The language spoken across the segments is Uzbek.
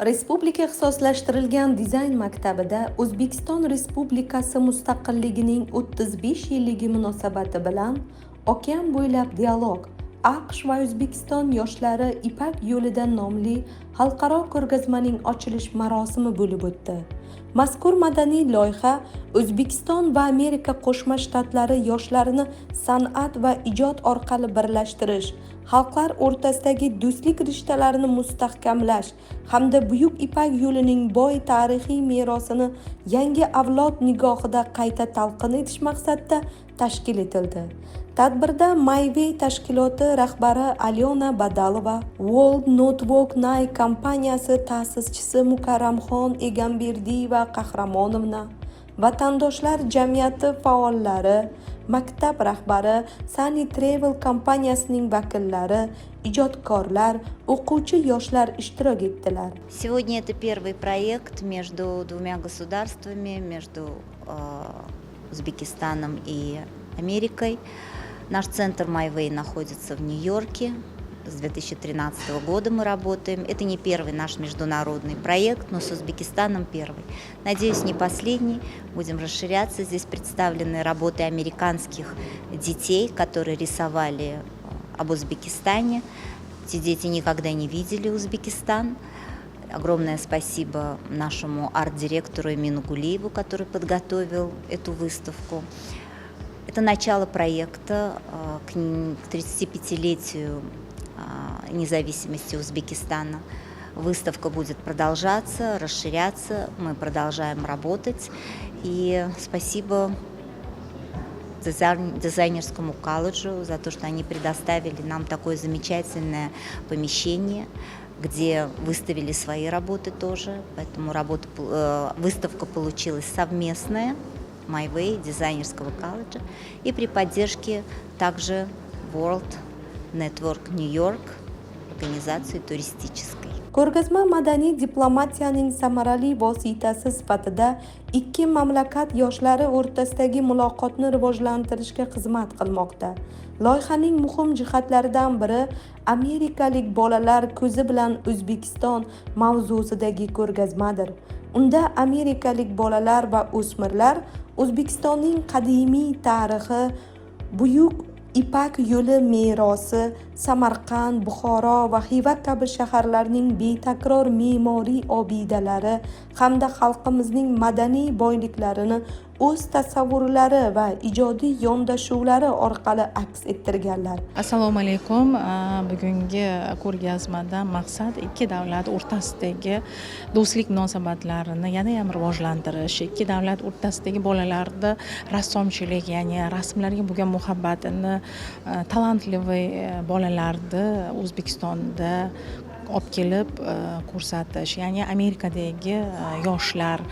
Respublika ixtisoslashtirilgan dizayn maktabida O'zbekiston Respublikasi mustaqilligining 35 yilligi munosabati bilan Okean bo'ylab dialog AQSh va O'zbekiston yoshlari Ipak yo'lida nomli xalqaro ko'rgazmaning ochilish marosimi bo'lib o'tdi. Mazkur madaniy loyiha O'zbekiston va Amerika Qo'shma Shtatlari yoshlarini san'at va ijod orqali birlashtirish, xalqlar o'rtasidagi do'stlik rishtalarini mustahkamlash hamda Buyuk Ipak yo'lining boy tarixiy merosini yangi avlod nigohida qayta talqin etish maqsadida tashkil etildi. Tadbirda My Way tashkiloti rahbari Alyona Badalova, World Network Night kompaniyasi ta'sischisi Mukarramxon Egamberdiyeva Qahramonovna, vatandoshlar jamiyati faollari, maktab rahbari, Sunny Travel kompaniyasining vakillari, ijodkorlar, o'quvchi yoshlar ishtirok etdilar. Сегодня это первый проект между двумя государствами, между Узбекистаном и Америкой. Наш центр My Way находится в Нью-Йорке. С 2013 года мы работаем. Это не первый наш международный проект, но с Узбекистаном первый. Надеюсь, не последний. Будем расширяться. Здесь представлены работы американских детей, которые рисовали об Узбекистане. Эти дети никогда не видели Узбекистан. Огромное спасибо нашему арт-директору Эмину Гулиеву, который подготовил эту выставку. Это начало проекта к 35-летию независимости Узбекистана. Выставка будет продолжаться, расширяться, мы продолжаем работать. И спасибо дизайнерскому колледжу за то, что они предоставили нам такое замечательное помещение, где выставили свои работы тоже. Поэтому выставка получилась совместная. My Way, дизайнерского колледжа, и при поддержке также World Network New York, организации туристической. Ko'rgazma madaniy diplomatiyaning samarali vositasi sifatida ikki mamlakat yoshlari o'rtasidagi muloqotni rivojlantirishga xizmat qilmoqda. Loyihaning muhim jihatlaridan biri amerikalik bolalar ko'zi bilan O'zbekiston mavzusidagi ko'rgazmadir. Unda amerikalik bolalar va o'smirlar O'zbekistonning qadimiy tarixi, Buyuk Ipak yo'li merosi, Samarqand, Buxoro va Xiva kabi shaharlarning betakror me'moriy obidalari hamda xalqimizning madaniy boyliklarini o'z tasavvurlari va ijodiy yondashuvlari orqali aks ettirganlar. Assalomu alaykum. Bugungi ko'rgazmadan maqsad ikki davlat o'rtasidagi do'stlik munosabatlarini yana ham rivojlantirish, ikki davlat o'rtasidagi bolalarda rassomchilik, ya'ni rasmlarga bo'lgan muhabbatini talantli bolalarni O'zbekistonda olib kelib ko'rsatish, ya'ni Amerikadagi yoshlar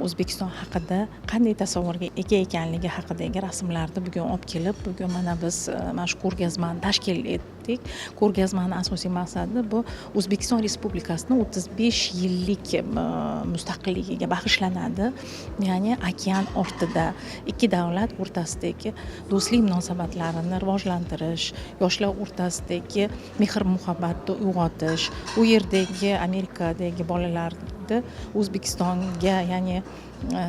O'zbekiston haqida qanday tasavvurga ega ekanligi haqidagi rasmlarni bugun olib kelib, bugun mana biz mana shu ko'rgazmani tashkil etdik. Ko'rgazmaning asosiy maqsadi bu O'zbekiston Respublikasining 35 yillik mustaqilligiga bag'ishlanadi. Ya'ni okean ortida ikki davlat o'rtasidagi do'stlik munosabatlarini rivojlantirish, yoshlar o'rtasidagi mehr-muhabbatni uyg'otish, u yerdagi Amerikadagi bolalarni O'zbekistonga, ya'ni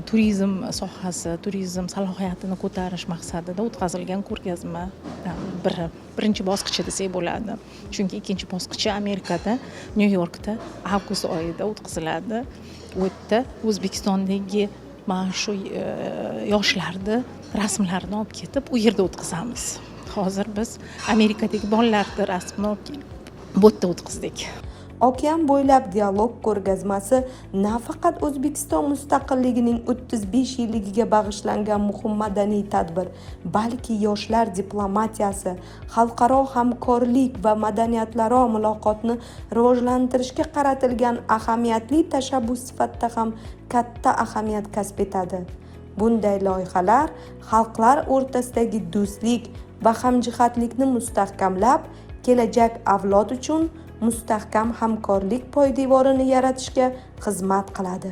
turizm sohasi, turizm salohiyatini ko'tarish maqsadida o'tkazilgan ko'rgazma birinchi bosqichi desak bo'ladi. Chunki ikkinchi bosqichi Amerikada, Nyu-Yorkda avgust oyida o'tkaziladi. U yerda O'zbekistondagi mana shu yoshlarni rasmlarini olib ketib, u yerda o'tkazamiz. Hozir biz Amerikadagi bolalarning rasmini olib kelib bu yerda o'tkazdik. Okean bo'ylab dialog ko'rgazmasi nafaqat O'zbekiston mustaqilligining 35 yilligiga bag'ishlangan muhim madaniy tadbir, balki yoshlar diplomatiyasi, xalqaro hamkorlik va madaniyatlararo muloqotni rivojlantirishga qaratilgan ahamiyatli tashabbus sifatida ham katta ahamiyat kasb etadi. Bunday loyihalar xalqlar o'rtasidagi do'stlik va hamjihatlikni mustahkamlab, kelajak avlod uchun mustahkam hamkorlik poydevorini yaratishga xizmat qiladi.